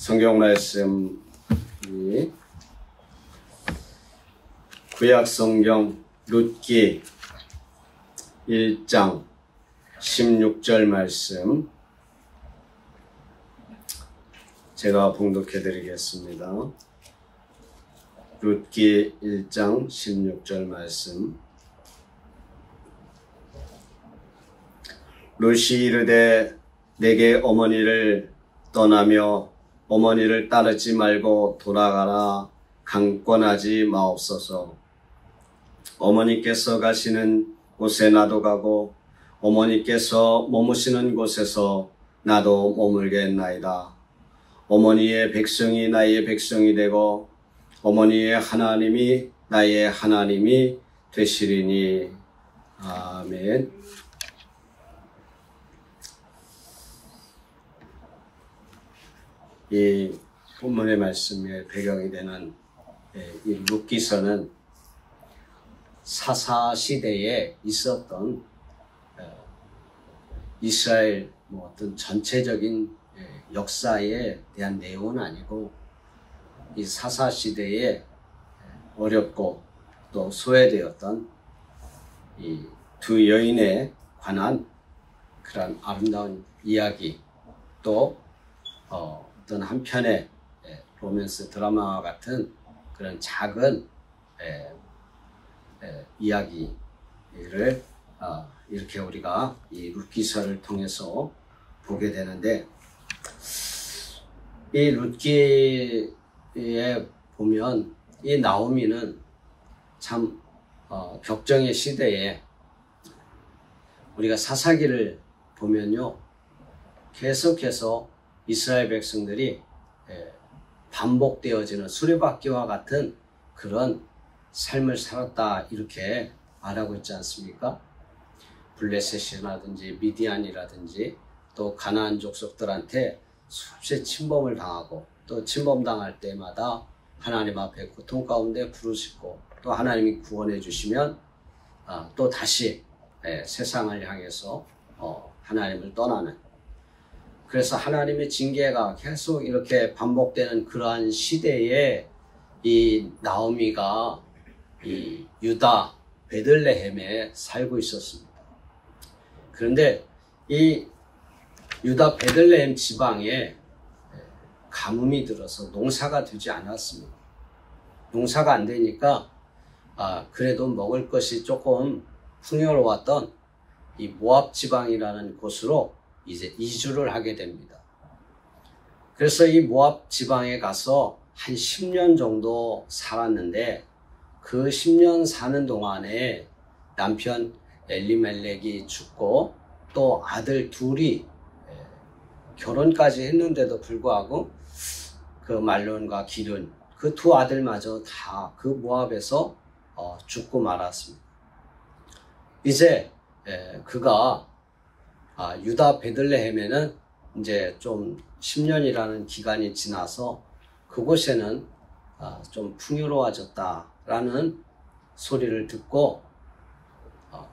성경 말씀이 구약 성경 룻기 1장 16절 말씀 제가 봉독해 드리겠습니다. 룻기 1장 16절 말씀. 룻이 이르되 내게 어머니를 떠나며 어머니를 따르지 말고 돌아가라. 강권하지 마옵소서. 어머니께서 가시는 곳에 나도 가고 어머니께서 머무시는 곳에서 나도 머물겠나이다. 어머니의 백성이 나의 백성이 되고 어머니의 하나님이 나의 하나님이 되시리니. 아멘. 이 본문의 말씀의 배경이 되는 이 룻기서는 사사 시대에 있었던 이스라엘 어떤 전체적인 역사에 대한 내용은 아니고 이 사사 시대에 어렵고 또 소외되었던 이 두 여인에 관한 그런 아름다운 이야기, 또 어떤 한편의 로맨스 드라마와 같은 그런 작은 이야기를 이렇게 우리가 이 룻기서를 통해서 보게 되는데, 이 룻기에 보면 이 나오미는 참 격정의 시대에 우리가 사사기를 보면요, 계속해서 이스라엘 백성들이 반복되어지는 수레바퀴와 같은 그런 삶을 살았다, 이렇게 말하고 있지 않습니까? 블레셋이라든지 미디안이라든지 또 가나안 족속들한테 수없이 침범을 당하고, 또 침범당할 때마다 하나님 앞에 고통 가운데 부르짖고, 또 하나님이 구원해 주시면 또 다시 세상을 향해서 하나님을 떠나는, 그래서 하나님의 징계가 계속 이렇게 반복되는 그러한 시대에 이 나오미가 이 유다 베들레헴에 살고 있었습니다. 그런데 이 유다 베들레헴 지방에 가뭄이 들어서 농사가 되지 않았습니다. 농사가 안 되니까 그래도 먹을 것이 조금 풍요로웠던 이 모압 지방이라는 곳으로 이제 이주를 하게 됩니다. 그래서 이 모압 지방에 가서 한 10년 정도 살았는데, 그 10년 사는 동안에 남편 엘리멜렉이 죽고 또 아들 둘이 결혼까지 했는데도 불구하고 그 말론과 기른 그 두 아들마저 다 그 모압에서 죽고 말았습니다. 이제 그가 유다 베들레헴에는 이제 좀 10년이라는 기간이 지나서 그곳에는 좀 풍요로워졌다라는 소리를 듣고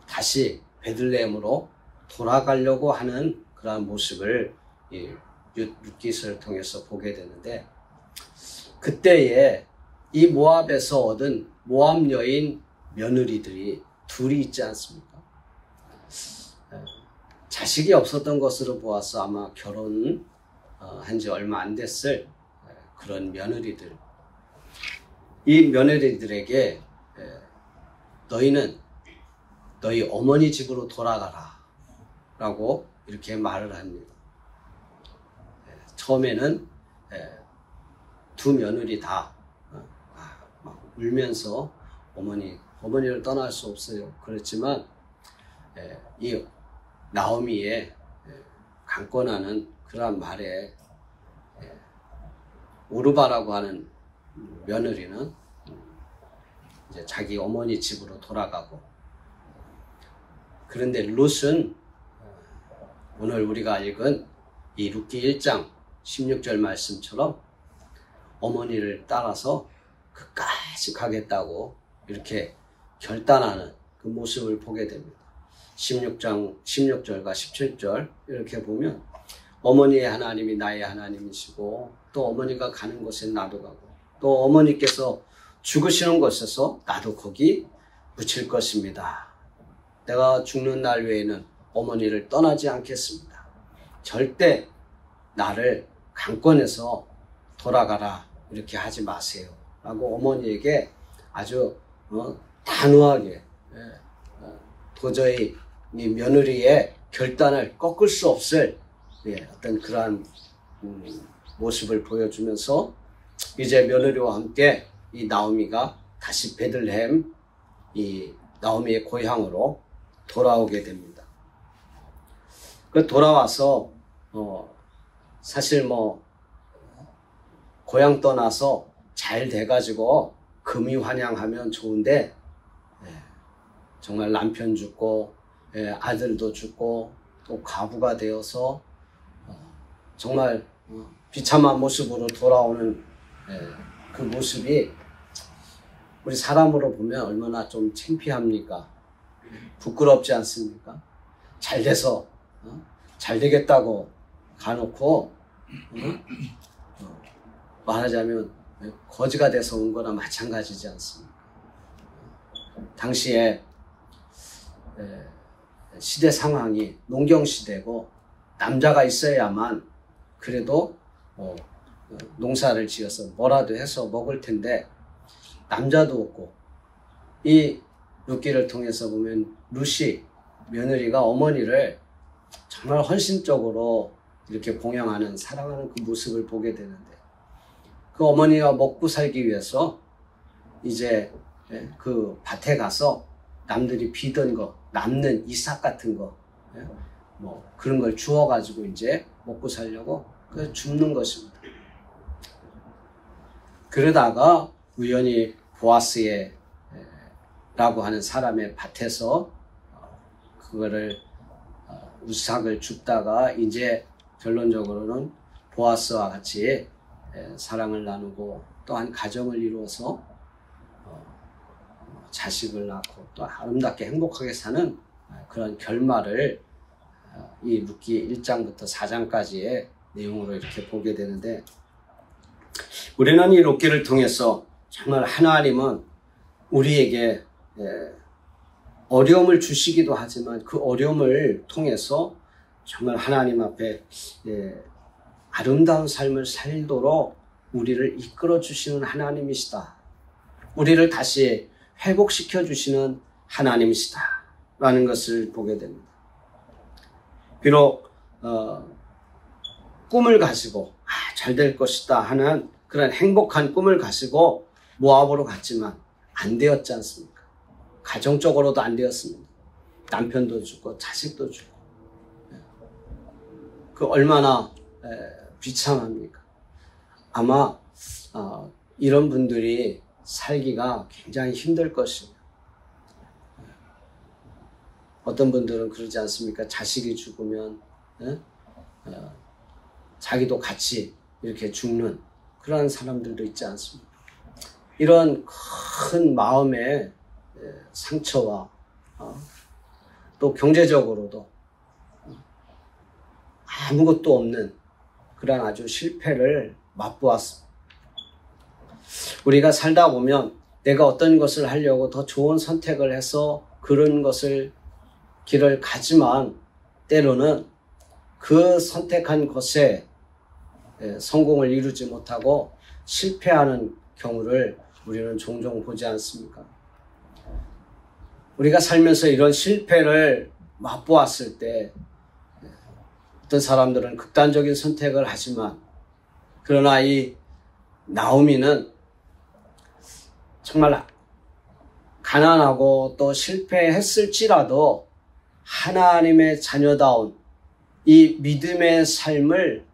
다시 베들레헴으로 돌아가려고 하는 그런 모습을 이 룻기서를 통해서 보게 되는데, 그때에 이 모압에서 얻은 모압 여인 며느리들이 둘이 있지 않습니까? 자식이 없었던 것으로 보아서 아마 결혼한 지 얼마 안 됐을 그런 며느리들. 이 며느리들에게 너희는 너희 어머니 집으로 돌아가라 라고 이렇게 말을 합니다. 처음에는 두 며느리 다 막 울면서 어머니를 떠날 수 없어요. 그렇지만 이 나오미의 강권하는 그러한 말에 오르바라고 하는 며느리는 이제 자기 어머니 집으로 돌아가고, 그런데 룻은 오늘 우리가 읽은 이 룻기 1장 16절 말씀처럼 어머니를 따라서 끝까지 가겠다고 이렇게 결단하는 그 모습을 보게 됩니다. 16절과 17절 이렇게 보면 어머니의 하나님이 나의 하나님이시고 또 어머니가 가는 곳에 나도 가고 또 어머니께서 죽으시는 곳에서 나도 거기 묻힐 것입니다. 내가 죽는 날 외에는 어머니를 떠나지 않겠습니다. 절대 나를 강권해서 돌아가라 이렇게 하지 마세요 라고 어머니에게 아주 단호하게 도저히 이 며느리의 결단을 꺾을 수 없을 어떤 그러한 모습을 보여주면서 이제 며느리와 함께 이 나오미가 다시 베들레헴 이 나오미의 고향으로 돌아오게 됩니다. 그 돌아와서 사실 뭐 고향 떠나서 잘 돼가지고 금이환영하면 좋은데 정말 남편 죽고 아들도 죽고 또 과부가 되어서 정말 비참한 모습으로 돌아오는 그 모습이 우리 사람으로 보면 얼마나 좀 창피합니까? 부끄럽지 않습니까? 잘 돼서 잘 되겠다고 가놓고 말하자면 거지가 돼서 온 거나 마찬가지지 않습니까? 당시에 시대 상황이 농경시대고 남자가 있어야만 그래도 농사를 지어서 뭐라도 해서 먹을 텐데 남자도 없고 이 룻기를 통해서 보면 룻이 며느리가 어머니를 정말 헌신적으로 이렇게 봉양하는 사랑하는 그 모습을 보게 되는데 그 어머니가 먹고 살기 위해서 이제 그 밭에 가서 남들이 비던 거 남는 이삭 같은 거 뭐 그런 걸 주워 가지고 이제 먹고 살려고 그 줍는 것입니다. 그러다가 우연히 보아스의 라고 하는 사람의 밭에서 그거를 우삭을 줍다가 이제 결론적으로는 보아스와 같이 사랑을 나누고 또한 가정을 이루어서 자식을 낳고 또 아름답게 행복하게 사는 그런 결말을 이 룻기 1장부터 4장까지의 내용으로 이렇게 보게 되는데 우리는 이 룻기를 통해서 정말 하나님은 우리에게 어려움을 주시기도 하지만 그 어려움을 통해서 정말 하나님 앞에 아름다운 삶을 살도록 우리를 이끌어 주시는 하나님이시다. 우리를 다시 회복시켜 주시는 하나님이시다. 라는 것을 보게 됩니다. 비록 꿈을 가지고 잘 될 것이다 하는 그런 행복한 꿈을 가지고 모압으로 갔지만 안 되었지 않습니까? 가정적으로도 안 되었습니다. 남편도 죽고 자식도 죽고 그 얼마나 비참합니까? 아마 이런 분들이 살기가 굉장히 힘들 것입니다. 어떤 분들은 그러지 않습니까? 자식이 죽으면 자기도 같이 이렇게 죽는 그런 사람들도 있지 않습니까? 이런 큰 마음의 상처와 또 경제적으로도 아무것도 없는 그런 아주 실패를 맛보았습니다. 우리가 살다 보면 내가 어떤 것을 하려고 더 좋은 선택을 해서 그런 것을 길을 가지만 때로는 그 선택한 것에 성공을 이루지 못하고 실패하는 경우를 우리는 종종 보지 않습니까? 우리가 살면서 이런 실패를 맛보았을 때 어떤 사람들은 극단적인 선택을 하지만 그러나 이 나오미는 정말 가난하고 또 실패했을지라도 하나님의 자녀다운 이 믿음의 삶을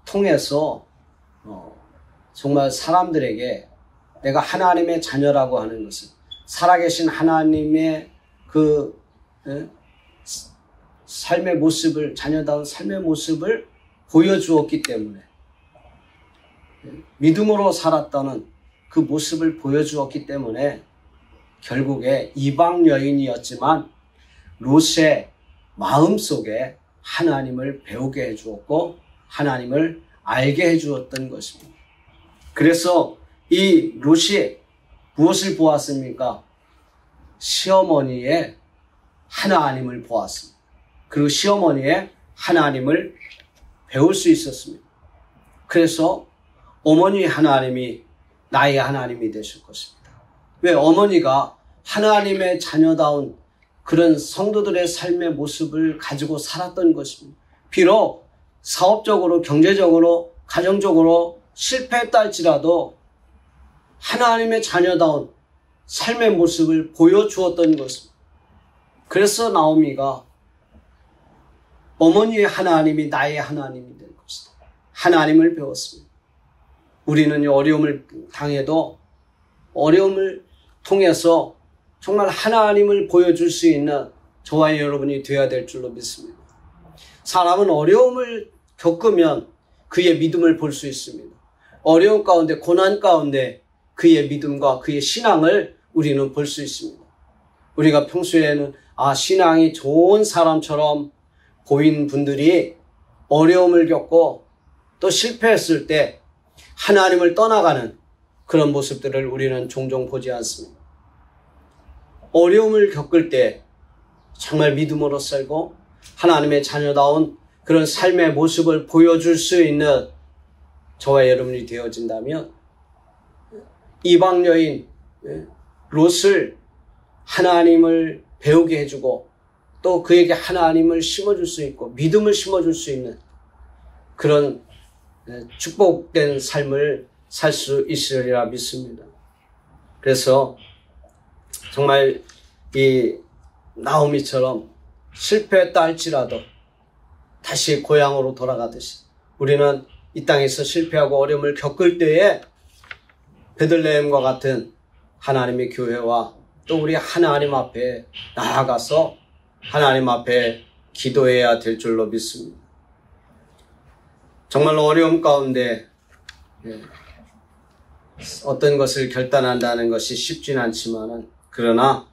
통해서 정말 사람들에게 내가 하나님의 자녀라고 하는 것을 살아계신 하나님의 그 삶의 모습을 자녀다운 삶의 모습을 보여주었기 때문에 믿음으로 살았다는 그 모습을 보여주었기 때문에 결국에 이방 여인이었지만 롯의 마음속에 하나님을 배우게 해주었고 하나님을 알게 해주었던 것입니다. 그래서 이 롯이 무엇을 보았습니까? 시어머니의 하나님을 보았습니다. 그리고 시어머니의 하나님을 배울 수 있었습니다. 그래서 어머니의 하나님이 나의 하나님이 되실 것입니다. 왜? 어머니가 하나님의 자녀다운 그런 성도들의 삶의 모습을 가지고 살았던 것입니다. 비록 사업적으로, 경제적으로, 가정적으로 실패했다 할지라도 하나님의 자녀다운 삶의 모습을 보여주었던 것입니다. 그래서 나오미가 어머니의 하나님이 나의 하나님이 될 것이다. 하나님을 배웠습니다. 우리는 어려움을 당해도 어려움을 통해서 정말 하나님을 보여줄 수 있는 저와 여러분이 되어야 될 줄로 믿습니다. 사람은 어려움을 겪으면 그의 믿음을 볼 수 있습니다. 어려움 가운데, 고난 가운데 그의 믿음과 그의 신앙을 우리는 볼 수 있습니다. 우리가 평소에는 신앙이 좋은 사람처럼 보인 분들이 어려움을 겪고 또 실패했을 때 하나님을 떠나가는 그런 모습들을 우리는 종종 보지 않습니다. 어려움을 겪을 때 정말 믿음으로 살고 하나님의 자녀다운 그런 삶의 모습을 보여줄 수 있는 저와 여러분이 되어진다면 이방 여인 롯을 하나님을 배우게 해주고 또 그에게 하나님을 심어줄 수 있고 믿음을 심어줄 수 있는 그런 축복된 삶을 살 수 있으리라 믿습니다. 그래서 정말 이 나오미처럼 실패했다 할지라도 다시 고향으로 돌아가듯이 우리는 이 땅에서 실패하고 어려움을 겪을 때에 베들레헴과 같은 하나님의 교회와 또 우리 하나님 앞에 나아가서 하나님 앞에 기도해야 될 줄로 믿습니다. 정말 어려움 가운데 어떤 것을 결단한다는 것이 쉽진 않지만은 그러나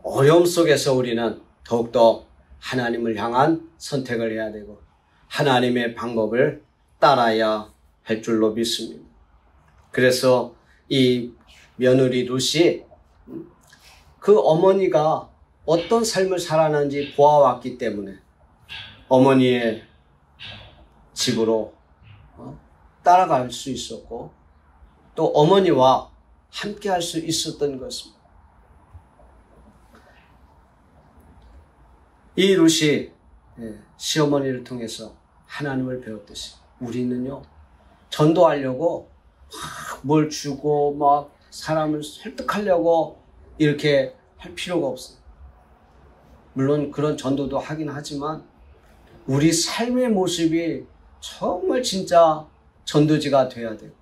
어려움 속에서 우리는 더욱더 하나님을 향한 선택을 해야 되고 하나님의 방법을 따라야 할 줄로 믿습니다. 그래서 이 며느리 롯이 그 어머니가 어떤 삶을 살아는지 보아왔기 때문에 어머니의 집으로 따라갈 수 있었고 또 어머니와 함께 할 수 있었던 것입니다. 이 롯이 시어머니를 통해서 하나님을 배웠듯이 우리는요 전도하려고 막 뭘 주고 막 사람을 설득하려고 이렇게 할 필요가 없어요. 물론 그런 전도도 하긴 하지만 우리 삶의 모습이 정말 진짜 전도지가 돼야 돼요.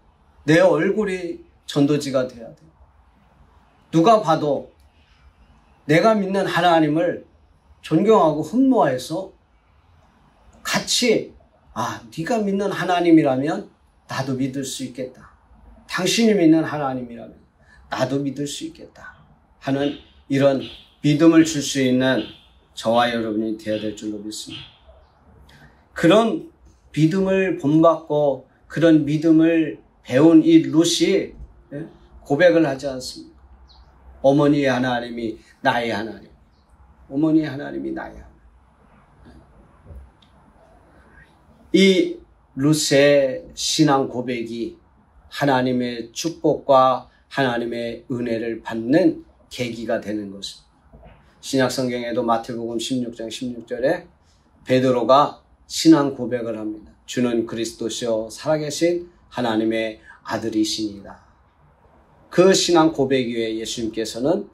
내 얼굴이 전도지가 돼야 돼요. 누가 봐도 내가 믿는 하나님을 존경하고 흠모해서 같이 네가 믿는 하나님이라면 나도 믿을 수 있겠다. 당신이 믿는 하나님이라면 나도 믿을 수 있겠다 하는 이런 믿음을 줄 수 있는 저와 여러분이 되어야 될 줄로 믿습니다. 그런 믿음을 본받고 그런 믿음을 배운 이 롯이 고백을 하지 않습니까? 어머니의 하나님이 나의 하나님. 어머니의 하나님이 나의 하나님. 이 롯의 신앙 고백이 하나님의 축복과 하나님의 은혜를 받는 계기가 되는 것입니다. 신약성경에도 마태복음 16장 16절에 베드로가 신앙 고백을 합니다. 주는 그리스도시요 살아계신 하나님의 아들이시니이다. 그 신앙 고백 위에 예수님께서는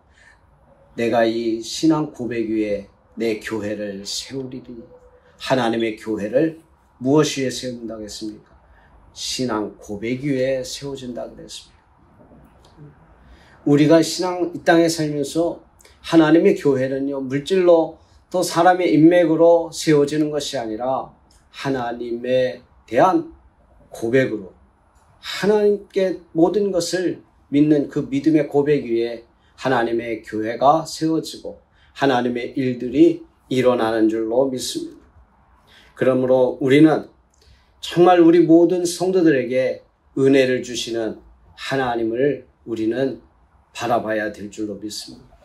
내가 이 신앙 고백 위에 내 교회를 세우리니 하나님의 교회를 무엇 위에 세운다고 했습니까? 신앙 고백 위에 세워진다 그랬습니다. 우리가 이 땅에 살면서 하나님의 교회는요 물질로 또 사람의 인맥으로 세워지는 것이 아니라 하나님에 대한 고백으로 하나님께 모든 것을 믿는 그 믿음의 고백 위에 하나님의 교회가 세워지고 하나님의 일들이 일어나는 줄로 믿습니다. 그러므로 우리는 정말 우리 모든 성도들에게 은혜를 주시는 하나님을 우리는 바라봐야 될 줄로 믿습니다.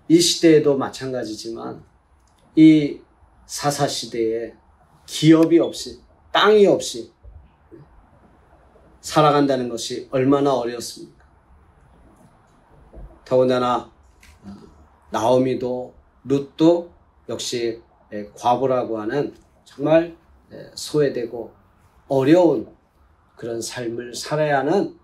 이 시대에도 마찬가지지만 이 사사시대에 기업이 없이, 땅이 없이 살아간다는 것이 얼마나 어려웠습니까? 더군다나 나오미도 룻도 역시 과부라고 하는 정말 소외되고 어려운 그런 삶을 살아야 하는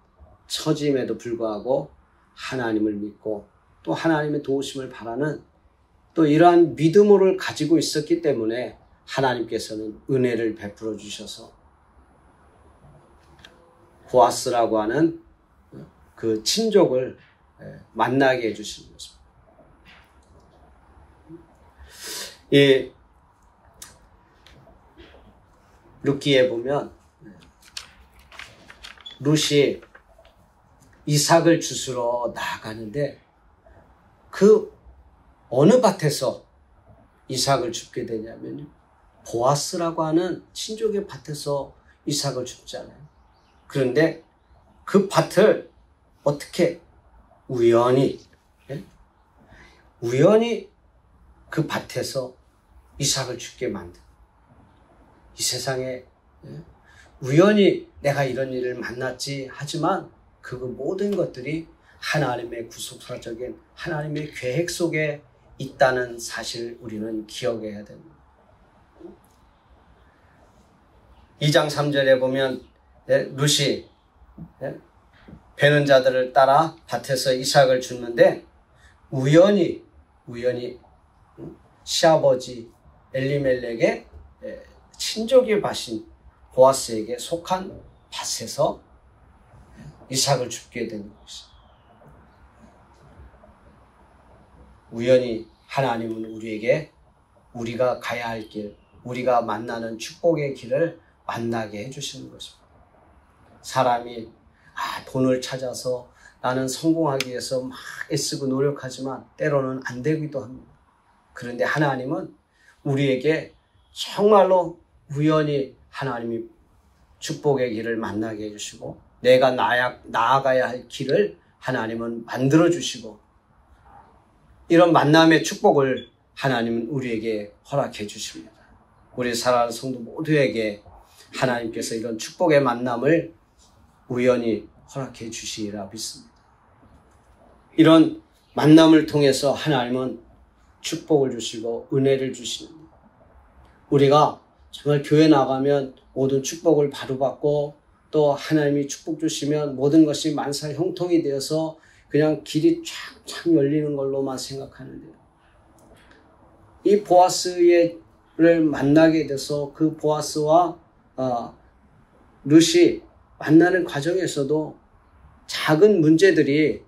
처짐에도 불구하고 하나님을 믿고 또 하나님의 도우심을 바라는 또 이러한 믿음을 가지고 있었기 때문에 하나님께서는 은혜를 베풀어 주셔서 보아스라고 하는 그 친족을 만나게 해주시는 것입니다. 이 룻기에 보면 룻이 이삭을 주스러 나아가는데 그 어느 밭에서 이삭을 줍게 되냐면 보아스라고 하는 친족의 밭에서 이삭을 줍잖아요. 그런데 그 밭을 어떻게 우연히 그 밭에서 이삭을 줍게 만든, 이 세상에 우연히 내가 이런 일을 만났지 하지만 그 모든 것들이 하나님의 구속사적인 하나님의 계획 속에 있다는 사실을 우리는 기억해야 됩니다. 2장 3절에 보면 룻이 베는 자들을 따라 밭에서 이삭을 줍는데 우연히 시아버지 엘리멜렉의 친족의 밭인 보아스에게 속한 밭에서 이삭을 줍게 되는 것입니다. 우연히 하나님은 우리에게 우리가 가야 할 길, 우리가 만나는 축복의 길을 만나게 해주시는 것입니다. 사람이 돈을 찾아서 나는 성공하기 위해서 막 애쓰고 노력하지만 때로는 안 되기도 합니다. 그런데 하나님은 우리에게 정말로 우연히 하나님이 축복의 길을 만나게 해주시고 내가 나아가야 할 길을 하나님은 만들어주시고 이런 만남의 축복을 하나님은 우리에게 허락해 주십니다. 우리 사랑하는 성도 모두에게 하나님께서 이런 축복의 만남을 우연히 허락해 주시리라 믿습니다. 이런 만남을 통해서 하나님은 축복을 주시고 은혜를 주시는, 우리가 정말 교회 나가면 모든 축복을 바로 받고 또 하나님이 축복 주시면 모든 것이 만사 형통이 되어서 그냥 길이 쫙쫙 열리는 걸로만 생각하는데요. 이 보아스를 만나게 돼서 그 보아스와 룻이 만나는 과정에서도 작은 문제들이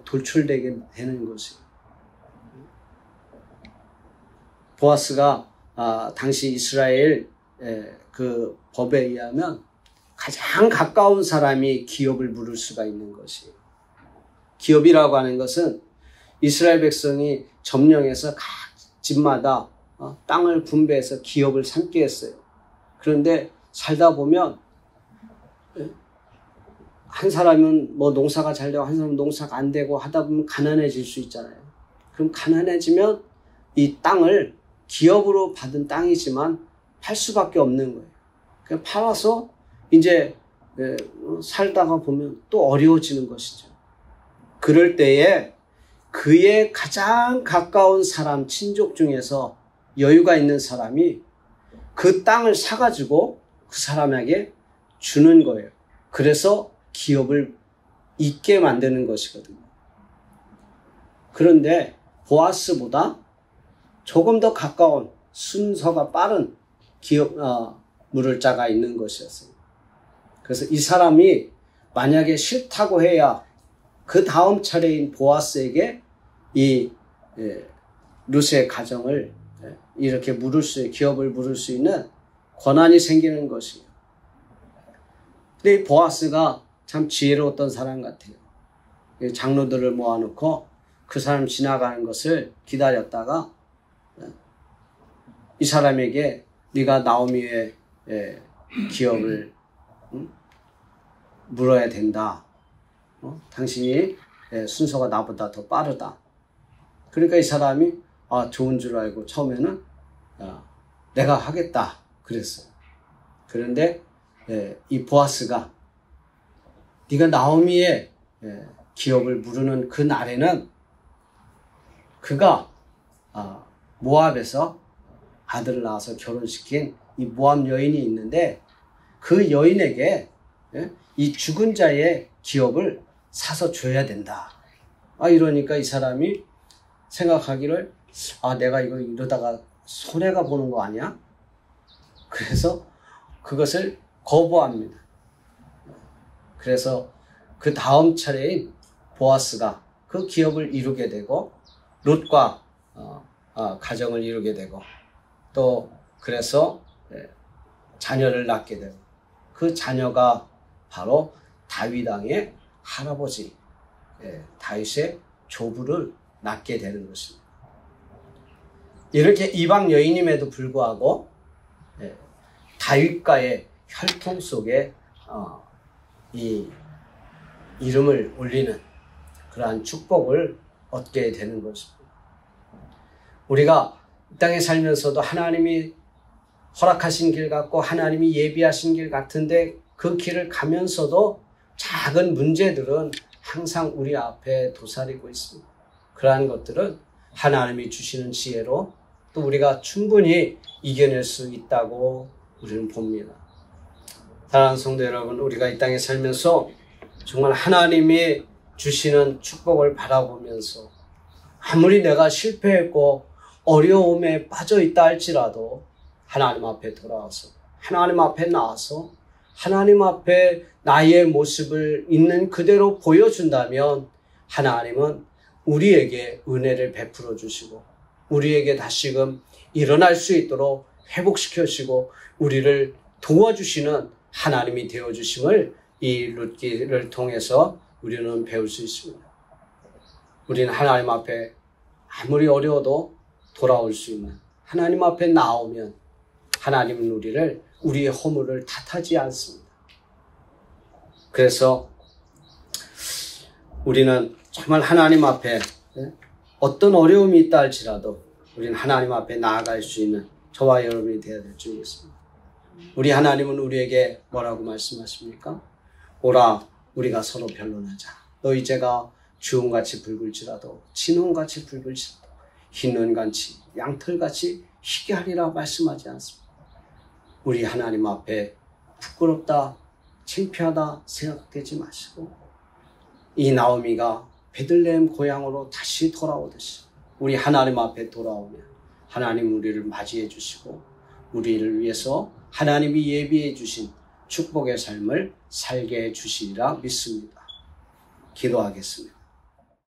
돌출되게 되는 것이에요. 보아스가 당시 이스라엘 그 법에 의하면 가장 가까운 사람이 기업을 물을 수가 있는 것이에요. 기업이라고 하는 것은 이스라엘 백성이 점령해서 각 집마다 땅을 분배해서 기업을 삼게 했어요. 그런데 살다 보면 한 사람은 뭐 농사가 잘 되고 한 사람은 농사가 안 되고 하다 보면 가난해질 수 있잖아요. 그럼 가난해지면 이 땅을 기업으로 받은 땅이지만 팔 수밖에 없는 거예요. 그냥 팔아서 이제 살다가 보면 또 어려워지는 것이죠. 그럴 때에 그의 가장 가까운 사람, 친족 중에서 여유가 있는 사람이 그 땅을 사가지고 그 사람에게 주는 거예요. 그래서 기업을 있게 만드는 것이거든요. 그런데 보아스보다 조금 더 가까운 순서가 빠른 물을 자가 있는 것이었어요. 그래서 이 사람이 만약에 싫다고 해야 그 다음 차례인 보아스에게 이 룻의 가정을 이렇게 기업을 물을 수 있는 권한이 생기는 것이에요. 근데 이 보아스가 참 지혜로웠던 사람 같아요. 장로들을 모아놓고 그 사람 지나가는 것을 기다렸다가 이 사람에게 네가 나오미의 기업을 물어야 된다. 당신이 순서가 나보다 더 빠르다. 그러니까 이 사람이 좋은 줄 알고 처음에는 내가 하겠다 그랬어요. 그런데 이 보아스가 네가 나오미의 기업을 물으는 그 날에는 그가 모압에서 아들을 낳아서 결혼시킨 이 모압 여인이 있는데 그 여인에게 이 죽은 자의 기업을 사서 줘야 된다. 이러니까 이 사람이 생각하기를 내가 이거 이러다가 손해가 보는 거 아니야? 그래서 그것을 거부합니다. 그래서 그 다음 차례인 보아스가 그 기업을 이루게 되고 룻과 가정을 이루게 되고 또 그래서 자녀를 낳게 되고 그 자녀가 바로 다윗 왕의 할아버지 다윗의 조부를 낳게 되는 것입니다. 이렇게 이방 여인임에도 불구하고 다윗과의 혈통 속에 이 이름을 올리는 그러한 축복을 얻게 되는 것입니다. 우리가 이 땅에 살면서도 하나님이 허락하신 길 같고 하나님이 예비하신 길 같은데 그 길을 가면서도 작은 문제들은 항상 우리 앞에 도사리고 있습니다. 그러한 것들은 하나님이 주시는 지혜로 또 우리가 충분히 이겨낼 수 있다고 우리는 봅니다. 사랑하는 성도 여러분, 우리가 이 땅에 살면서 정말 하나님이 주시는 축복을 바라보면서 아무리 내가 실패했고 어려움에 빠져 있다 할지라도 하나님 앞에 돌아와서 하나님 앞에 나와서 하나님 앞에 나의 모습을 있는 그대로 보여준다면 하나님은 우리에게 은혜를 베풀어 주시고 우리에게 다시금 일어날 수 있도록 회복시켜 주시고 우리를 도와주시는 하나님이 되어주심을 이 룻기를 통해서 우리는 배울 수 있습니다. 우리는 하나님 앞에 아무리 어려워도 돌아올 수 있는 하나님 앞에 나오면 하나님은 우리의 허물을 탓하지 않습니다. 그래서 우리는 정말 하나님 앞에 어떤 어려움이 있다 할지라도 우리는 하나님 앞에 나아갈 수 있는 저와 여러분이 되어야 될 줄 믿습니다. 우리 하나님은 우리에게 뭐라고 말씀하십니까? 오라 우리가 서로 변론하자. 너희 죄가 주홍같이 붉을지라도 진홍같이 붉을지라도 흰 눈같이 양털같이 희게 하리라 말씀하지 않습니다. 우리 하나님 앞에 부끄럽다 창피하다 생각되지 마시고 이 나오미가 베들레헴 고향으로 다시 돌아오듯이 우리 하나님 앞에 돌아오면 하나님 우리를 맞이해 주시고 우리를 위해서 하나님이 예비해 주신 축복의 삶을 살게 해 주시리라 믿습니다. 기도하겠습니다.